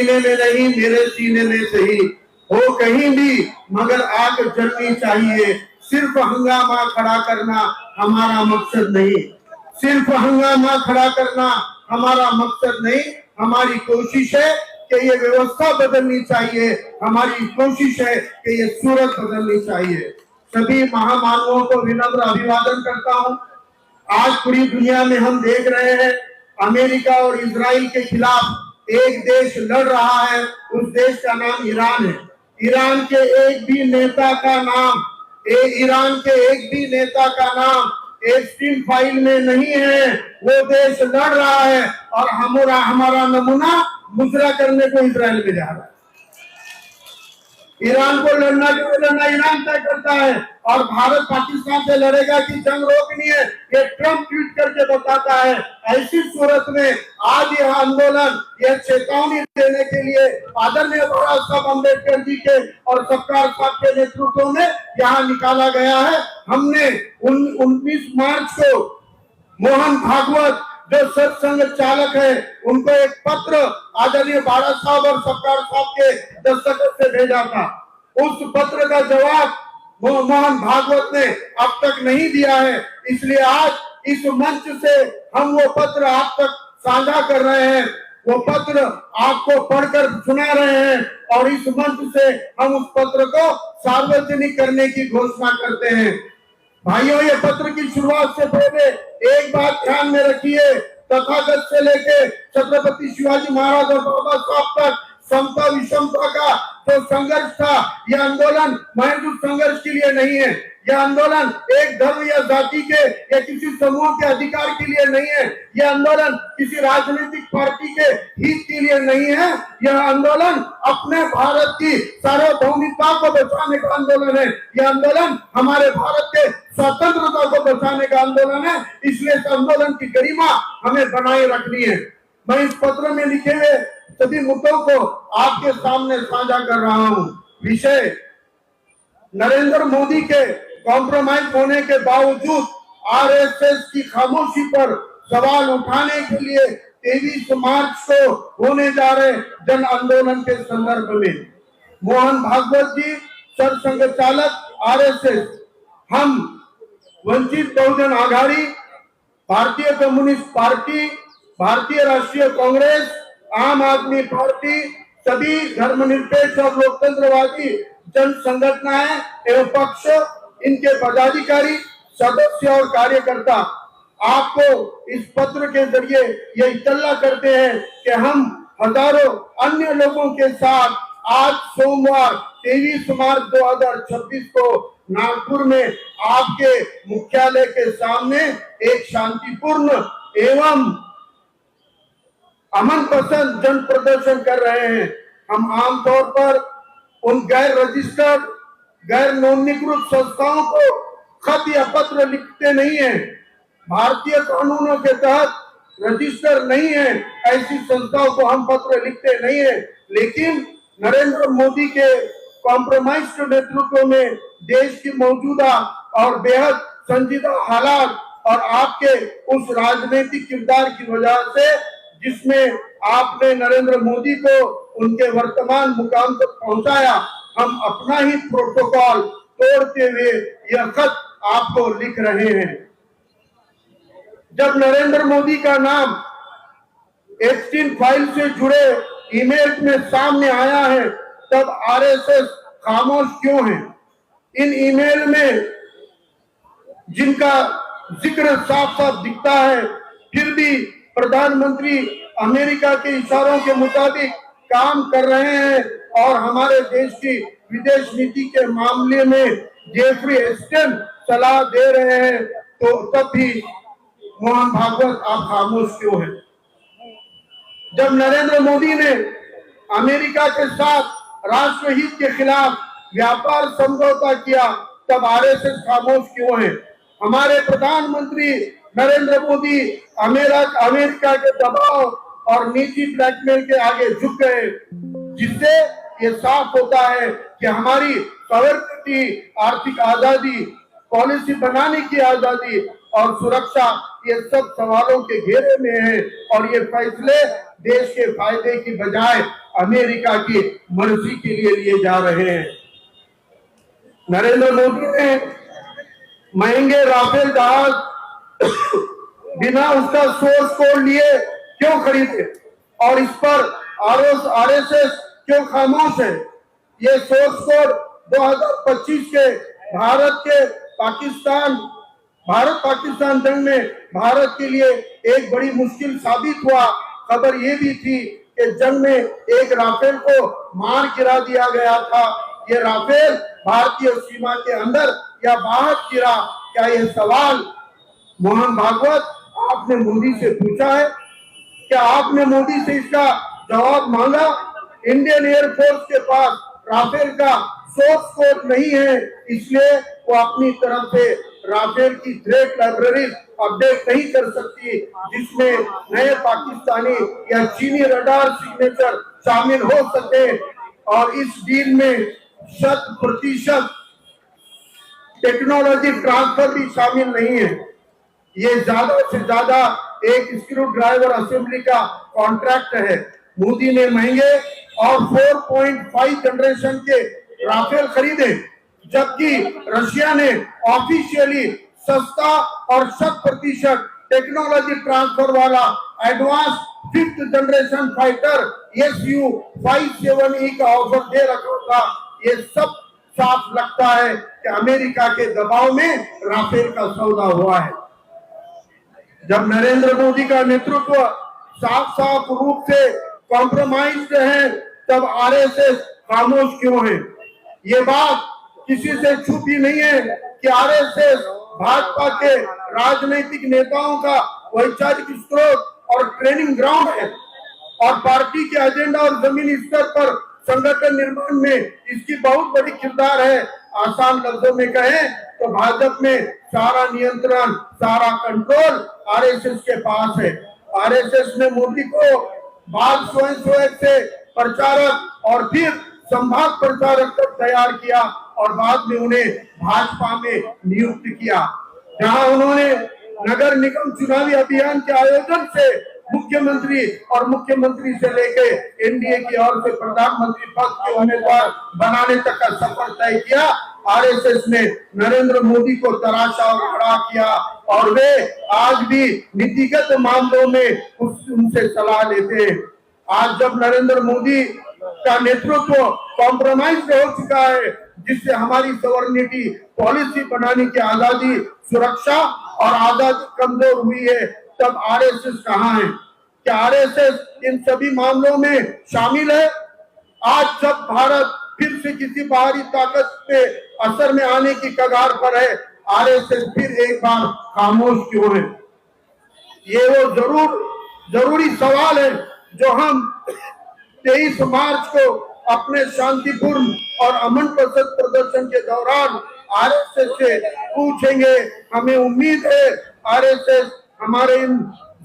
सीने में नहीं मेरे सीने में सही हो कहीं भी, मगर आग जलनी चाहिए। सिर्फ हंगामा खड़ा करना हमारा मकसद नहीं, सिर्फ हंगामा खड़ा करना हमारा मकसद नहीं। हमारी कोशिश है कि ये व्यवस्था बदलनी चाहिए, हमारी कोशिश है कि ये सूरत बदलनी चाहिए। सभी महामानवों को विनम्र अभिवादन करता हूँ। आज पूरी दुनिया में हम देख रहे हैं अमेरिका और इजराइल के खिलाफ एक देश लड़ रहा है, उस देश का नाम ईरान है। ईरान के एक भी नेता का नाम एप्स्टीन फाइल में नहीं है। वो देश लड़ रहा है और हमारा नमूना मुजरा करने को इजराइल में जा रहा है। ईरान को लड़ना ईरान तय करता है और भारत पाकिस्तान से लड़ेगा कि जंग रोकनी है, ये ट्रम्प ट्वीट करके बताता है। ऐसी सूरत में आज यह आंदोलन, यह चेतावनी देने के लिए आदरणीय बाबा साहब अम्बेडकर जी के और सरकार साहब के नेतृत्व में यहाँ निकाला गया है। हमने 19 मार्च को मोहन भागवत जो सत्संग चालक है उनको एक पत्र आदरणीय बाबा साहब और सरकार साहब के दस्तखत से भेजा था। उस पत्र का जवाब मोहन भागवत ने अब तक नहीं दिया है, इसलिए आज इस मंच से हम वो पत्र आप तक साझा कर रहे हैं, वो पत्र आपको पढ़कर सुना रहे हैं और इस मंच से हम उस पत्र को सार्वजनिक करने की घोषणा करते हैं। भाइयों, ये पत्र की शुरुआत से पहले एक बात ध्यान में रखिए, तथागत से लेके छत्रपति शिवाजी महाराज और बाबा साहब तक समता विषमता का जो संघर्ष था, यह आंदोलन महज संघर्ष के लिए नहीं है। यह आंदोलन एक धर्म या जाति के या किसी समूह के अधिकार के लिए नहीं है। यह आंदोलन किसी राजनीतिक पार्टी के हित के लिए नहीं है। यह आंदोलन अपने भारत की सार्वभौमिकता को बचाने का आंदोलन है। यह आंदोलन हमारे भारत के स्वतंत्रता को बचाने का आंदोलन है। इसलिए इस आंदोलन की गरिमा हमें बनाए रखनी है। मैं इस पत्र में लिखे हुए सभी मुद्दों को आपके सामने साझा कर रहा हूँ। विषय नरेंद्र मोदी के कॉम्प्रोमाइज होने के बावजूद आरएसएस की खामोशी पर सवाल उठाने के लिए 23 मार्च को होने जा रहे जन आंदोलन के संदर्भ में मोहन भागवत जी सरसंघ चालक आरएसएस, हम वंचित बहुजन आघाड़ी, भारतीय कम्युनिस्ट पार्टी, भारतीय राष्ट्रीय कांग्रेस, आम आदमी पार्टी, सभी धर्मनिरपेक्ष और लोकतंत्रवादी जन संगठनाएं एवं पक्ष, इनके पदाधिकारी, सदस्य और कार्यकर्ता आपको इस पत्र के जरिए ये इत्तला करते हैं कि हम हजारों अन्य लोगों के साथ आज सोमवार 23 मार्च 2026 को नागपुर में आपके मुख्यालय के सामने एक शांतिपूर्ण एवं अमन पसंद जन प्रदर्शन कर रहे हैं। हम आमतौर पर उन गैर रजिस्टर्ड, गैर नोंदणीकृत संस्थाओं को खत या पत्र लिखते नहीं है। भारतीय कानूनों के तहत रजिस्टर नहीं है, ऐसी संस्थाओं को हम पत्र लिखते नहीं है। लेकिन नरेंद्र मोदी के कॉम्प्रोमाइज नेतृत्व में देश की मौजूदा और बेहद संजीदा हालात और आपके उस राजनीतिक किरदार की वजह से जिसमें आपने नरेंद्र मोदी को उनके वर्तमान मुकाम तक पहुंचाया, हम अपना ही प्रोटोकॉल तोड़ते हुए यह खत आपको लिख रहे हैं। जब नरेंद्र मोदी का नाम एप्स्टीन फाइल से जुड़े ईमेल में सामने आया है, तब आरएसएस खामोश क्यों है? इन ईमेल में जिनका जिक्र साफ साफ दिखता है, फिर भी प्रधानमंत्री अमेरिका के इशारों के मुताबिक काम कर रहे हैं और हमारे देश की विदेश नीति के मामले में जेफरी एस्टन सलाह दे रहे हैं, तो तब भी मोहन भागवत आप खामोश क्यों हैं? जब नरेंद्र मोदी ने अमेरिका के साथ राष्ट्रहित के खिलाफ व्यापार समझौता किया, तब आरएसएस खामोश क्यों है? हमारे प्रधानमंत्री नरेंद्र मोदी अमेरिका के दबाव और निजी ब्लैकमेल के आगे झुक गए, जिससे ये साफ होता है कि हमारी सॉवरेनिटी, आर्थिक आजादी, पॉलिसी बनाने की आजादी और सुरक्षा, ये सब सवालों के घेरे में है और ये फैसले देश के फायदे की बजाय अमेरिका की मर्जी के लिए जा रहे हैं। नरेंद्र मोदी ने महंगे राफेल जहाज बिना उसका सोर्स कोड लिए क्यों खरीदे और इस पर आरएसएस क्यों खामोश है? ये सोर्स कोड 2025 के भारत पाकिस्तान जंग में भारत के लिए एक बड़ी मुश्किल साबित हुआ। खबर ये भी थी कि जंग में एक राफेल को मार गिरा दिया गया था। ये राफेल भारतीय सीमा के अंदर या बाहर गिरा? क्या ये सवाल मोहन भागवत आपने मोदी से पूछा है? क्या आपने मोदी से इसका जवाब मांगा? इंडियन एयरफोर्स के पास राफेल का सोर्स कोड नहीं है, इसलिए वो अपनी तरफ से राफेल की थ्रेट लाइब्रेरी अपडेट नहीं कर सकती, जिसमें नए पाकिस्तानी या चीनी रडार सिग्नेचर शामिल हो सके। और इस डील में 100% टेक्नोलॉजी ट्रांसफर भी शामिल नहीं है। ये ज्यादा से ज्यादा एक स्क्रू ड्राइवर असेंबली का कॉन्ट्रैक्ट है। मोदी ने महंगे और 4.5 जनरेशन के राफेल खरीदे, जबकि रशिया ने ऑफिशियली सस्ता और 100% टेक्नोलॉजी ट्रांसफर वाला advance 5th generation fighter Su-57E का ऑफर दे रखा था। ये सब साफ लगता है कि अमेरिका के दबाव में राफेल का सौदा हुआ है। जब नरेंद्र मोदी का नेतृत्व साफ रूप से कॉम्प्रोमाइज्ड है, तब आरएसएस खामोश क्यों है? ये बात किसी से छुपी नहीं है कि आरएसएस भाजपा के राजनीतिक नेताओं का वैचारिक स्रोत और ट्रेनिंग ग्राउंड है और पार्टी के एजेंडा और जमीनी स्तर पर संगठन निर्माण में इसकी बहुत बड़ी किरदार है। आसान लफ्जों में कहें तो भाजपा में सारा नियंत्रण, सारा कंट्रोल आरएसएस के पास है। आरएसएस ने मोदी को बाद स्वयं से प्रचारक और फिर संभाग प्रचारक तक तैयार किया और बाद में उन्हें भाजपा में नियुक्त किया, जहां उन्होंने नगर निगम चुनावी अभियान के आयोजन से मुख्यमंत्री से लेके एनडीए की ओर से प्रधानमंत्री पद के उम्मीदवार बनाने तक का सफर तय किया। आरएसएस ने नरेंद्र मोदी को तराशा और खड़ा किया और वे आज भी नीतिगत मामलों में उनसे सलाह लेते हैं। आज जब नरेंद्र मोदी का नेतृत्व कॉम्प्रोमाइज हो चुका है, जिससे हमारी सॉवरेनिटी पॉलिसी बनाने की आजादी, सुरक्षा और आजादी कमजोर हुई है, तब आरएसएस कहाँ है? क्या आरएसएस इन सभी मामलों में शामिल है? आज जब भारत फिर से किसी बाहरी ताकत पे असर में आने की कगार पर है, आरएसएस फिर एक बार खामोश क्यों है? ये वो जरूरी सवाल है जो हम 23 मार्च को अपने शांतिपूर्ण और अमन पसंद प्रदर्शन के दौरान आरएसएस से पूछेंगे। हमें उम्मीद है आरएसएस हमारे इन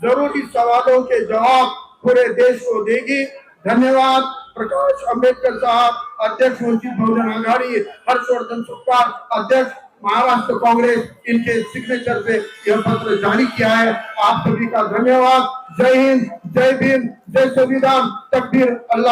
जरूरी सवालों के जवाब पूरे देश को देगी। धन्यवाद। प्रकाश अंबेडकर साहब, अध्यक्ष वंचित बहुजन आघाड़ी, हर्षवर्धन सुखपाल, अध्यक्ष महाराष्ट्र कांग्रेस, इनके सिग्नेचर से यह पत्र जारी किया है। आप सभी का धन्यवाद। जय हिंद, जय भीम, जय संविधान, तकबीर, अल्लाह।